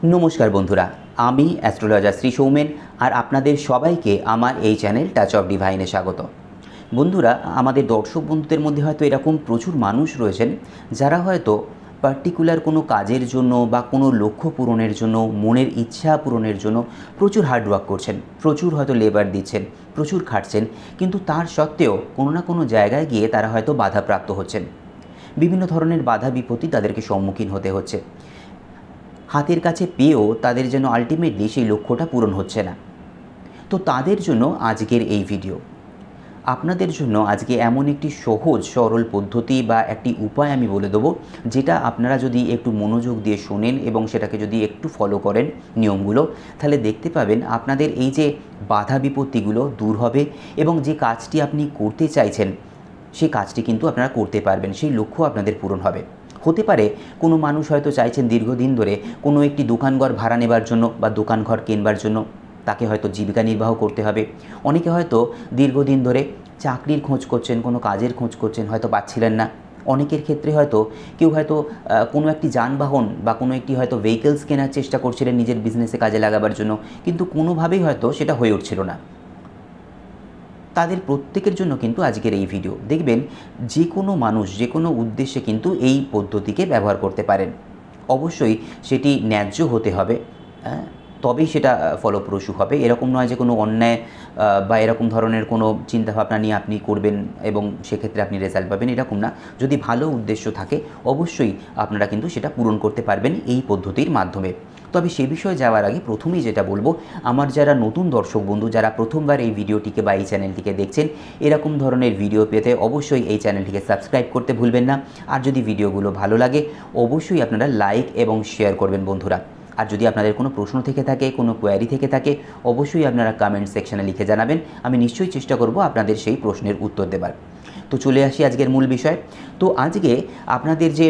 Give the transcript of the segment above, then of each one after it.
নমস্কার বন্ধুরা, আমি অ্যাস্ট্রোলজার শ্রী সৌমেন আর আপনাদের সবাইকে আমার এই চ্যানেল টাচ অফ ডিভাইনে স্বাগত। বন্ধুরা, আমাদের দর্শক বন্ধুদের মধ্যে হয়তো এরকম প্রচুর মানুষ রয়েছেন যারা হয়তো পার্টিকুলার কোনো কাজের জন্য বা কোনো লক্ষ্য পূরণের জন্য, মনের ইচ্ছা পূরণের জন্য প্রচুর হার্ডওয়ার্ক করছেন, প্রচুর হয়তো লেবার দিচ্ছেন, প্রচুর খাটছেন, কিন্তু তার সত্ত্বেও কোনো না কোনো জায়গায় গিয়ে তারা হয়তো বাধাপ্রাপ্ত হচ্ছেন। বিভিন্ন ধরনের বাধা বিপত্তি তাদেরকে সম্মুখীন হতে হচ্ছে। হাতের কাছে পেয়েও তাদের যেন আলটিমেটলি সেই লক্ষ্যটা পূরণ হচ্ছে না। তো তাদের জন্য আজকের এই ভিডিও। আপনাদের জন্য আজকে এমন একটি সহজ সরল পদ্ধতি বা একটি উপায় আমি বলে দেবো, যেটা আপনারা যদি একটু মনোযোগ দিয়ে শোনেন এবং সেটাকে যদি একটু ফলো করেন নিয়মগুলো, তাহলে দেখতে পাবেন আপনাদের এই যে বাধা বিপত্তিগুলো দূর হবে এবং যে কাজটি আপনি করতে চাইছেন সেই কাজটি কিন্তু আপনারা করতে পারবেন, সেই লক্ষ্য আপনাদের পূরণ হবে। হতে পারে কোনো মানুষ হয়তো চাইছেন দীর্ঘদিন ধরে কোনো একটি দোকানঘর ভাড়া নেবার জন্য বা দোকানঘর কেনবার জন্য, তাকে হয়তো জীবিকা নির্বাহ করতে হবে। অনেকে হয়তো দীর্ঘদিন ধরে চাকরির খোঁজ করছেন, কোনো কাজের খোঁজ করছেন, হয়তো পাচ্ছিলেন না। অনেকের ক্ষেত্রে হয়তো কেউ হয়তো কোনো একটি যানবাহন বা কোনো একটি হয়তো ভেহিকলস কেনার চেষ্টা করছিলেন নিজের বিজনেসে কাজে লাগাবার জন্য, কিন্তু কোনোভাবেই হয়তো সেটা হয়ে উঠছিল না। তাদের প্রত্যেকের জন্য কিন্তু আজকের এই ভিডিও। দেখবেন যে কোনো মানুষ যে কোনো উদ্দেশ্যে কিন্তু এই পদ্ধতিকে ব্যবহার করতে পারেন। অবশ্যই সেটি ন্যায্য হতে হবে, তবেই সেটা ফলপ্রসূ হবে। এরকম নয় যে কোনো অন্যায় বা এরকম ধরনের কোনো চিন্তাভাবনা নিয়ে আপনি করবেন এবং সেক্ষেত্রে আপনি রেজাল্ট পাবেন, এরকম না। যদি ভালো উদ্দেশ্য থাকে অবশ্যই আপনারা কিন্তু সেটা পূরণ করতে পারবেন এই পদ্ধতির মাধ্যমে। তবে সে বিষয়ে যাওয়ার আগে প্রথমেই যেটা বলবো, আমার যারা নতুন দর্শক বন্ধু যারা প্রথমবার এই ভিডিওটিকে বা এই চ্যানেলটিকে দেখছেন, এরকম ধরনের ভিডিও পেতে অবশ্যই এই চ্যানেলটিকে সাবস্ক্রাইব করতে ভুলবেন না। আর যদি ভিডিওগুলো ভালো লাগে অবশ্যই আপনারা লাইক এবং শেয়ার করবেন বন্ধুরা। আর যদি আপনাদের কোনো প্রশ্ন থেকে থাকে, কোনো কোয়ারি থেকে থাকে, অবশ্যই আপনারা কমেন্ট সেকশানে লিখে জানাবেন। আমি নিশ্চয়ই চেষ্টা করব আপনাদের সেই প্রশ্নের উত্তর দেবার। তো চলে আসি আজকের মূল বিষয়। তো আজকে আপনাদের যে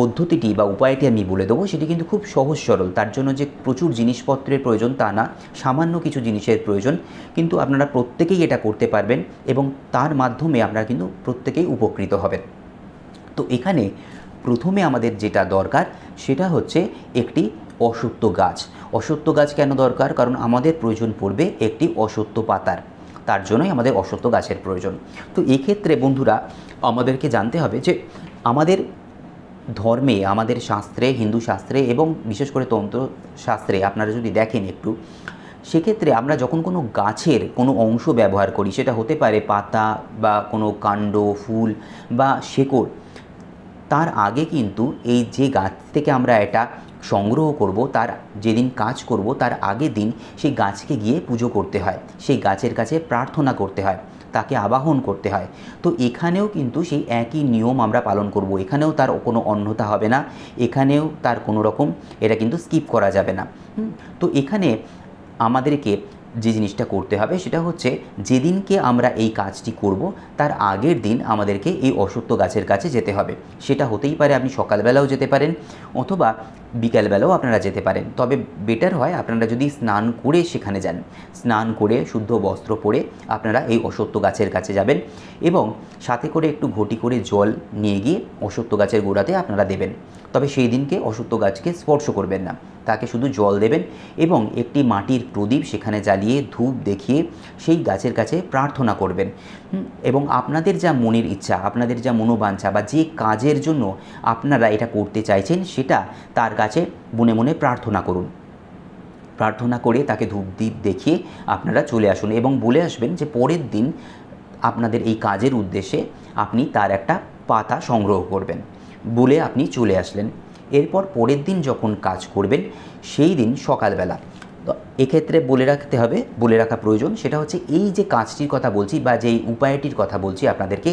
পদ্ধতিটি বা উপায়টি আমি বলে দেবো, সেটি কিন্তু খুব সহজ সরল। তার জন্য যে প্রচুর জিনিসপত্রের প্রয়োজন তা না, সামান্য কিছু জিনিসের প্রয়োজন, কিন্তু আপনারা প্রত্যেকেই এটা করতে পারবেন এবং তার মাধ্যমে আপনারা কিন্তু প্রত্যেকেই উপকৃত হবেন। তো এখানে প্রথমে আমাদের যেটা দরকার সেটা হচ্ছে একটি অশ্বত্থ গাছ। অশ্বত্থ গাছ কেন দরকার? কারণ আমাদের প্রয়োজন পড়বে একটি অশ্বত্থ পাতার, তার জন্যই আমাদের অশ্বত্থ গাছের প্রয়োজন। তো এক্ষেত্রে বন্ধুরা আমাদেরকে জানতে হবে যে আমাদের ধর্মে, আমাদের শাস্ত্রে, হিন্দু শাস্ত্রে এবং বিশেষ করে তন্ত্রশাস্ত্রে আপনারা যদি দেখেন একটু, সেক্ষেত্রে আমরা যখন কোনো গাছের কোনো অংশ ব্যবহার করি, সেটা হতে পারে পাতা বা কোনো কাণ্ড, ফুল বা শেকড়, তার আগে কিন্তু এই যে গাছ থেকে আমরা এটা সংগ্রহ করব, তার যেদিন কাজ করব তার আগের দিন সেই গাছকে গিয়ে পুজো করতে হয়, সেই গাছের কাছে প্রার্থনা করতে হয়, তাকে আবাহন করতে হয়। তো এখানেও কিন্তু সেই একই নিয়ম আমরা পালন করব। এখানেও তার কোনো অন্যথা হবে না, এখানেও তার কোনো রকম এটা কিন্তু স্কিপ করা যাবে না। তো এখানে আমাদেরকে যে জিনিসটা করতে হবে সেটা হচ্ছে, যেদিনকে আমরা এই কাজটি করব তার আগের দিন আমাদেরকে এই অশ্বত্থ গাছের কাছে যেতে হবে। সেটা হতেই পারে আপনি সকালবেলাও যেতে পারেন অথবা বিকালবেলাও আপনারা যেতে পারেন। তবে বেটার হয় আপনারা যদি স্নান করে সেখানে যান, স্নান করে শুদ্ধ বস্ত্র পরে আপনারা এই অশ্বত্থ গাছের কাছে যাবেন এবং সাথে করে একটু ঘটি করে জল নিয়ে গিয়ে অশ্বত্থ গাছের গোড়াতে আপনারা দেবেন। তবে সেই দিনকে অশ্বত্থ গাছকে স্পর্শ করবেন না, তাকে শুধু জল দেবেন এবং একটি মাটির প্রদীপ সেখানে জ্বালিয়ে ধূপ দেখিয়ে সেই গাছের কাছে প্রার্থনা করবেন। এবং আপনাদের যা মনের ইচ্ছা, আপনাদের যা মনোবাঞ্ছা বা যে কাজের জন্য আপনারা এটা করতে চাইছেন সেটা তার কাছে মনে মনে প্রার্থনা করুন। প্রার্থনা করে তাকে ধূপদীপ দেখিয়ে আপনারা চলে আসুন এবং বলে আসবেন যে পরের দিন আপনাদের এই কাজের উদ্দেশ্যে আপনি তার একটা পাতা সংগ্রহ করবেন। বলে আপনি চলে আসলেন। এরপর পরের দিন যখন কাজ করবেন সেই দিন সকালবেলা, তো এক্ষেত্রে বলে রাখা প্রয়োজন, সেটা হচ্ছে এই যে কাজটির কথা বলছি বা যেই উপায়টির কথা বলছি আপনাদেরকে,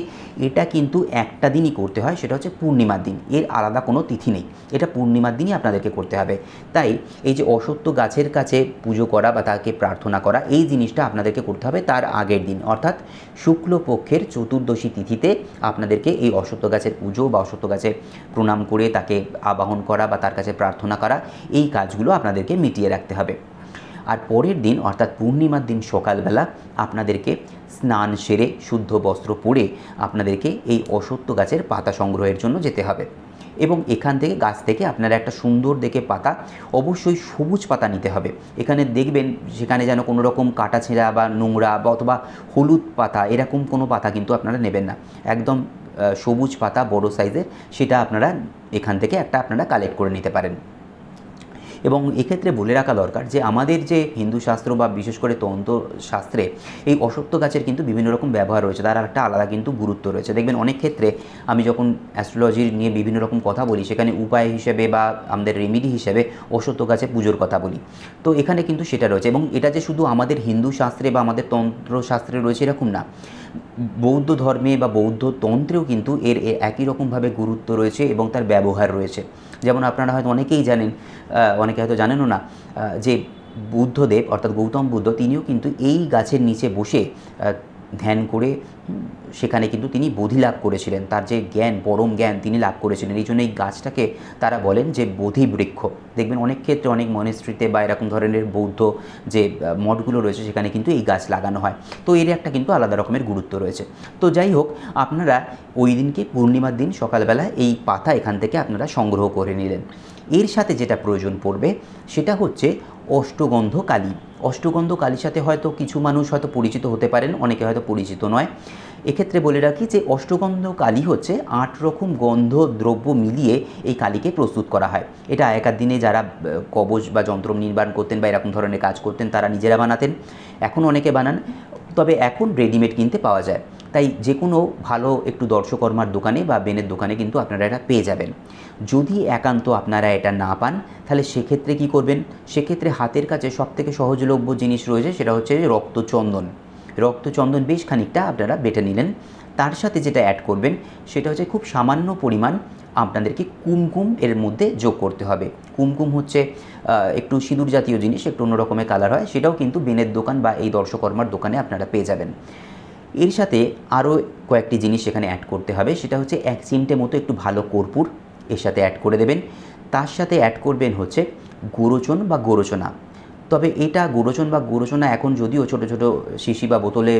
এটা কিন্তু একটা দিনই করতে হয়, সেটা হচ্ছে পূর্ণিমার দিন। এর আলাদা কোনো তিথি নেই, এটা পূর্ণিমার দিনই আপনাদেরকে করতে হবে। তাই এই যে অশ্বত্থ গাছের কাছে পুজো করা বা তাকে প্রার্থনা করা, এই জিনিসটা আপনাদেরকে করতে হবে তার আগের দিন, অর্থাৎ শুক্লপক্ষের চতুর্দশী তিথিতে আপনাদেরকে এই অশ্বত্থ গাছের পুজো বা অশ্বত্থ গাছে প্রণাম করে তাকে আবাহন করা বা তার কাছে প্রার্থনা করা, এই কাজগুলো আপনাদেরকে মিটিয়ে রাখতে হবে। আর পরের দিন অর্থাৎ পূর্ণিমার দিন সকালবেলা আপনাদেরকে স্নান সেরে শুদ্ধ বস্ত্র পরে আপনাদেরকে এই অশ্বত্থ গাছের পাতা সংগ্রহের জন্য যেতে হবে। এবং এখান থেকে গাছ থেকে আপনারা একটা সুন্দর দেখে পাতা, অবশ্যই সবুজ পাতা নিতে হবে। এখানে দেখবেন সেখানে যেন কোনো রকম কাটা ছেঁড়া বা নোংরা বা অথবা হলুদ পাতা এরকম কোনো পাতা কিন্তু আপনারা নেবেন না। একদম সবুজ পাতা বড় সাইজের, সেটা আপনারা এখান থেকে একটা আপনারা কালেক্ট করে নিতে পারেন। এবং এক্ষেত্রে বলে রাখা দরকার যে আমাদের যে হিন্দু শাস্ত্র বা বিশেষ করে তন্ত্র শাস্ত্রে এই অশ্বত্থ গাছের কিন্তু বিভিন্ন রকম ব্যবহার রয়েছে, তার একটা আলাদা কিন্তু গুরুত্ব রয়েছে। দেখবেন অনেক ক্ষেত্রে আমি যখন অ্যাস্ট্রোলজি নিয়ে বিভিন্ন রকম কথা বলি, সেখানে উপায় হিসেবে বা আমাদের রেমিডি হিসেবে অশ্বত্থ গাছে পুজোর কথা বলি। তো এখানে কিন্তু সেটা রয়েছে, এবং এটা যে শুধু আমাদের হিন্দু শাস্ত্রে বা আমাদের তন্ত্রশাস্ত্রে রয়েছে এরকম না, বৌদ্ধ ধর্মে বা বৌদ্ধ তন্ত্রেও কিন্তু এর একই রকমভাবে গুরুত্ব রয়েছে এবং তার ব্যবহার রয়েছে। যেমন আপনারা হয়তো অনেকেই জানেন, অনেকে হয়তো জানেনও না, যে বুদ্ধদেব অর্থাৎ গৌতম বুদ্ধ তিনিও কিন্তু এই গাছের নিচে বসে ধ্যান করে সেখানে কিন্তু তিনি বোধি লাভ করেছিলেন। তার যে জ্ঞান, পরম জ্ঞান তিনি লাভ করেছিলেন। এই জন্য এই গাছটাকে তারা বলেন যে বোধি বৃক্ষ। দেখবেন অনেক ক্ষেত্রে অনেক মনেস্ট্রিতে বা এরকম ধরনের বৌদ্ধ যে মঠগুলো রয়েছে সেখানে কিন্তু এই গাছ লাগানো হয়। তো এর একটা কিন্তু আলাদা রকমের গুরুত্ব রয়েছে। তো যাই হোক, আপনারা ওই দিনকে পূর্ণিমার দিন সকালবেলা এই পাতা এখান থেকে আপনারা সংগ্রহ করে নিলেন। এর সাথে যেটা প্রয়োজন পড়বে সেটা হচ্ছে অষ্টগন্ধ কালী। অষ্টগন্ধ কালীর সাথে হয়তো কিছু মানুষ হয়তো পরিচিত হতে পারেন, অনেকে হয়তো পরিচিত নয়। এক্ষেত্রে বলে রাখি যে অষ্টগন্ধ কালী হচ্ছে 8 রকম গন্ধ দ্রব্য মিলিয়ে এই কালীকে প্রস্তুত করা হয়। এটা আগেকার দিনে যারা কবচ বা যন্ত্র নির্মাণ করতেন বা এরকম ধরনের কাজ করতেন তারা নিজেরা বানাতেন, এখন অনেকে বানান, তবে এখন রেডিমেড কিনতে পাওয়া যায়। তাই যে কোনো ভালো একটু দর্শকর্মার দোকানে বা বেনের দোকানে কিন্তু আপনারা এটা পেয়ে যাবেন। যদি একান্ত আপনারা এটা না পান তাহলে সেক্ষেত্রে কী করবেন, সেক্ষেত্রে হাতের কাছে সবথেকে সহজলভ্য জিনিস রয়েছে, সেটা হচ্ছে রক্তচন্দন। রক্তচন্দন বেশ খানিকটা আপনারা বেটে নিলেন। তার সাথে যেটা অ্যাড করবেন সেটা হচ্ছে খুব সামান্য পরিমাণ আপনাদেরকে কুমকুম এর মধ্যে যোগ করতে হবে। কুমকুম হচ্ছে একটু সিঁদুর জাতীয় জিনিস, একটু অন্য রকমের কালার হয়, সেটাও কিন্তু বেনের দোকান বা এই দর্শকর্মার দোকানে আপনারা পেয়ে যাবেন। এর সাথে আরও কয়েকটি জিনিস সেখানে অ্যাড করতে হবে, সেটা হচ্ছে 1 চিমটে মতো একটু ভালো কর্পূর এর সাথে অ্যাড করে দেবেন। তার সাথে অ্যাড করবেন হচ্ছে গোরোচন বা গোরোচনা। তবে এটা গোরোচন বা গোরোচনা এখন যদিও ছোটো ছোটো শিশি বা বোতলে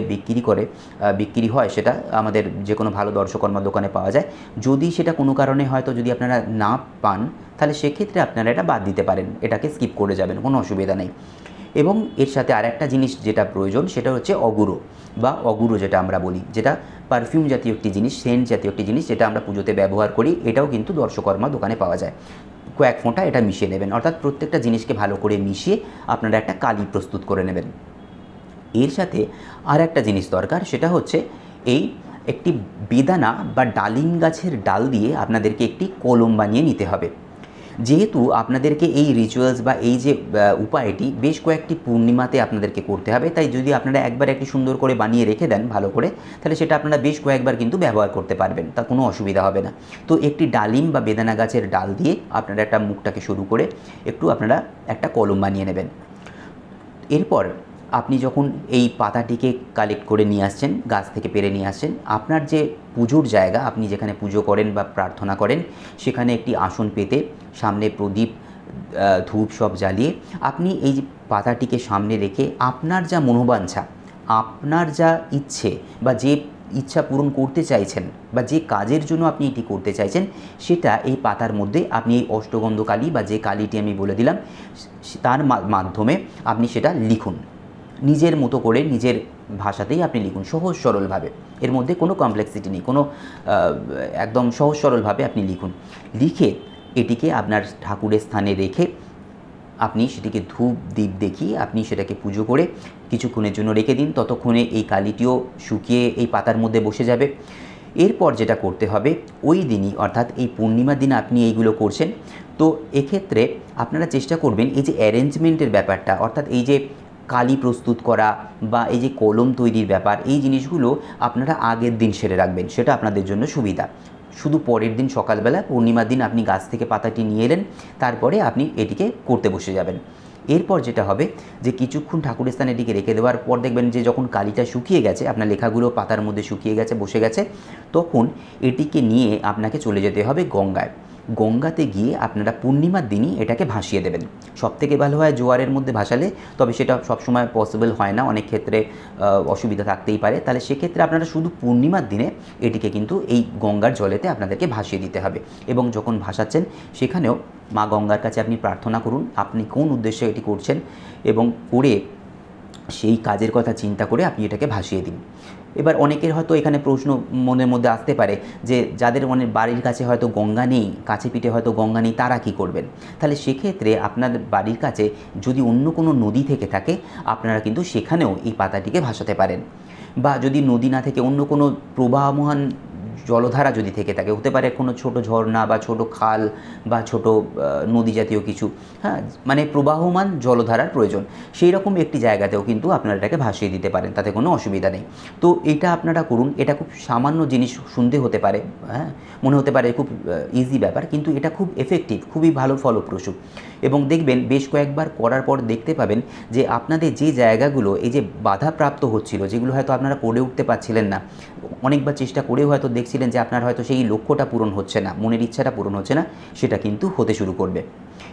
বিক্রি হয়, সেটা আমাদের যে কোনো ভালো দর্শকর্মার দোকানে পাওয়া যায়। যদি সেটা কোনো কারণে হয়তো যদি আপনারা না পান তাহলে সেক্ষেত্রে আপনারা এটা বাদ দিতে পারেন, এটাকে স্কিপ করে যাবেন, কোনো অসুবিধা নেই। এবং এর সাথে আরেকটা জিনিস যেটা প্রয়োজন সেটা হচ্ছে অগুরো বা অগুরো যেটা আমরা বলি, যেটা পারফিউম জাতীয় একটি জিনিস, সেন্ট জাতীয় একটি জিনিস, যেটা আমরা পুজোতে ব্যবহার করি। এটাও কিন্তু দর্শকর্মা দোকানে পাওয়া যায়। কয়েক ফোঁটা এটা মিশিয়ে নেবেন, অর্থাৎ প্রত্যেকটা জিনিসকে ভালো করে মিশিয়ে আপনারা একটা কালি প্রস্তুত করে নেবেন। এর সাথে আর একটা জিনিস দরকার, সেটা হচ্ছে এই একটি বেদানা বা ডালিম গাছের ডাল দিয়ে আপনাদেরকে একটি কলম বানিয়ে নিতে হবে। যেহেতু আপনাদেরকে এই রিচুয়ালস বা এই যে উপায়টি বেশ কয়েকটি পূর্ণিমাতে আপনাদেরকে করতে হবে, তাই যদি আপনারা একবার একটি সুন্দর করে বানিয়ে রেখে দেন ভালো করে, তাহলে সেটা আপনারা বেশ কয়েকবার কিন্তু ব্যবহার করতে পারবেন, তা কোনো অসুবিধা হবে না। তো একটি ডালিম বা বেদানা গাছের ডাল দিয়ে আপনারা একটা মুখটাকে শুরু করে একটু আপনারা একটা কলম বানিয়ে নেবেন। এরপর আপনি যখন এই পাতাটিকে কালেক্ট করে নিয়ে আসছেন, গাছ থেকে পেড়ে নিয়ে আসছেন, আপনার যে পুজোর জায়গা, আপনি যেখানে পুজো করেন বা প্রার্থনা করেন, সেখানে একটি আসন পেতে সামনে প্রদীপ ধূপ সব জ্বালিয়ে আপনি এই যে পাতাটিকে সামনে রেখে আপনার যা মনোবাঞ্ছা, আপনার যা ইচ্ছে বা যে ইচ্ছা পূরণ করতে চাইছেন বা যে কাজের জন্য আপনি এটি করতে চাইছেন, সেটা এই পাতার মধ্যে আপনি এই অষ্টগন্ধ কালী বা যে কালীটি আমি বলে দিলাম তার মাধ্যমে আপনি সেটা লিখুন। নিজের মতো করে নিজের ভাষাতেই আপনি লিখুন, সহজ সরলভাবে। এর মধ্যে কোনো কমপ্লেক্সিটি নেই, কোনো একদম সহজ সরলভাবে আপনি লিখুন। লিখে এটিকে আপনার ঠাকুরের স্থানে রেখে আপনি সেটিকে ধূপ দীপ দেখিয়ে আপনি সেটাকে পুজো করে কিছুক্ষণের জন্য রেখে দিন। ততক্ষণে এই কালিটিও শুকিয়ে এই পাতার মধ্যে বসে যাবে। এরপর যেটা করতে হবে, ওই দিনই অর্থাৎ এই পূর্ণিমার দিন আপনি এইগুলো করছেন, তো এক্ষেত্রে আপনারা চেষ্টা করবেন এই যে অ্যারেঞ্জমেন্টের ব্যাপারটা, অর্থাৎ এই যে কালি প্রস্তুত করা বা এই যে কলম তৈরির ব্যাপার, এই জিনিসগুলো আপনারা আগের দিন সেরে রাখবেন, সেটা আপনাদের জন্য সুবিধা। শুধু পরের দিন সকালবেলা পূর্ণিমার দিন আপনি গাছ থেকে পাতাটি নিয়ে এলেন, তারপরে আপনি এটিকে করতে বসে যাবেন। এরপর যেটা হবে যে কিছুক্ষণ ঠাকুরের স্থানে এটিকে রেখে দেওয়ার পর দেখবেন যে যখন কালিটা শুকিয়ে গেছে, আপনার লেখাগুলো পাতার মধ্যে শুকিয়ে গেছে, বসে গেছে, তখন এটিকে নিয়ে আপনাকে চলে যেতে হবে গঙ্গায়। গঙ্গাতে গিয়ে আপনারা পূর্ণিমার দিনই এটাকে ভাসিয়ে দেবেন। সবথেকে ভালো হয় জোয়ারের মধ্যে ভাসালে, তবে সেটা সবসময় পসিবল হয় না, অনেক ক্ষেত্রে অসুবিধা থাকতেই পারে। তাহলে সেক্ষেত্রে আপনারা শুধু পূর্ণিমার দিনে এটিকে কিন্তু এই গঙ্গার জলেতে আপনাদেরকে ভাসিয়ে দিতে হবে। এবং যখন ভাসাচ্ছেন সেখানেও মা গঙ্গার কাছে আপনি প্রার্থনা করুন আপনি কোন উদ্দেশ্যে এটি করছেন, এবং করে সেই কাজের কথা চিন্তা করে আপনি এটাকে ভাসিয়ে দিন। এবার অনেকের হয়তো এখানে প্রশ্ন মনের মধ্যে আসতে পারে যে যাদের অনেক বাড়ির কাছে হয়তো গঙ্গা নেই, কাছে পিঠে হয়তো গঙ্গা নেই, তারা কি করবেন? তাহলে সেক্ষেত্রে আপনাদের বাড়ির কাছে যদি অন্য কোনো নদী থেকে থাকে আপনারা কিন্তু সেখানেও এই পাতাটিকে ভাসাতে পারেন। বা যদি নদী না থেকে অন্য কোনো প্রবাহমান জলধারা যদি থেকে থাকে, হতে পারে কোনো ছোট ঝর্ণা বা ছোট খাল বা ছোট নদী জাতীয় কিছু, হ্যাঁ, মানে প্রবাহমান জলধারার প্রয়োজন, সেই রকম একটি জায়গাতেও কিন্তু আপনারা এটাকে ভাসিয়ে দিতে পারেন, তাতে কোনো অসুবিধা নেই। তো এটা আপনারা করুন। এটা খুব সামান্য জিনিস শুনতে হতে পারে, হ্যাঁ, মনে হতে পারে খুব ইজি ব্যাপার, কিন্তু এটা খুব এফেক্টিভ, খুবই ভালো ফলপ্রসূ। এবং দেখবেন বেশ কয়েকবার করার পর দেখতে পাবেন যে আপনাদের যে জায়গাগুলো এই যে বাধাপ্রাপ্ত হচ্ছিল, যেগুলো হয়তো আপনারা করে উঠতে পারছিলেন না, অনেকবার চেষ্টা করেও হয়তো দেখছিলেন যে আপনার হয়তো সেই লক্ষ্যটা পূরণ হচ্ছে না, মনের ইচ্ছাটা পূরণ হচ্ছে না, সেটা কিন্তু হতে শুরু করবে।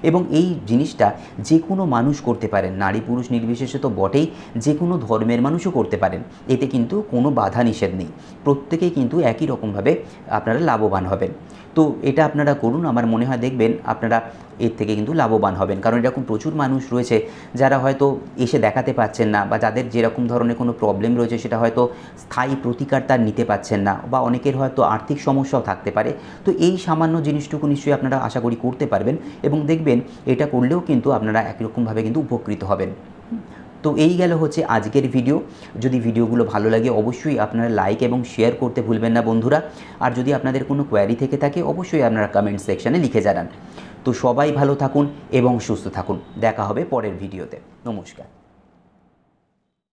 এবং এই জিনিসটা যে কোনো মানুষ করতে পারেন, নারী পুরুষ নির্বিশেষে তো বটেই, যে কোনো ধর্মের মানুষও করতে পারেন। এতে কিন্তু কোনো বাধা নিষেধ নেই, প্রত্যেকেই কিন্তু একই রকমভাবে আপনারা লাভবান হবেন। তো এটা আপনারা করুন, আমার মনে হয় দেখবেন আপনারা এর থেকে কিন্তু লাভবান হবেন। কারণ এরকম প্রচুর মানুষ রয়েছে যারা হয়তো এসে দেখাতে পারছেন না, বা যাদের যেরকম ধরনের কোনো প্রবলেম রয়েছে সেটা হয়তো স্থায়ী প্রতিকার তার নিতে পারছেন না, বা অনেকের হয়তো আর্থিক সমস্যাও থাকতে পারে। তো এই সামান্য জিনিসটুকু নিশ্চয়ই আপনারা আশা করি করতে পারবেন, এবং দেখবেন এটা করলেও কিন্তু আপনারা একরকমভাবে কিন্তু উপকৃত হবেন। তো এই গেল হচ্ছে আজকের ভিডিও। যদি ভিডিওগুলো ভালো লাগে অবশ্যই আপনারা লাইক এবং শেয়ার করতে ভুলবেন না বন্ধুরা। আর যদি আপনাদের কোনো কোয়ারি থেকে থাকে অবশ্যই আপনারা কমেন্ট সেকশানে লিখে জানান। তো সবাই ভালো থাকুন এবং সুস্থ থাকুন। দেখা হবে পরের ভিডিওতে। নমস্কার।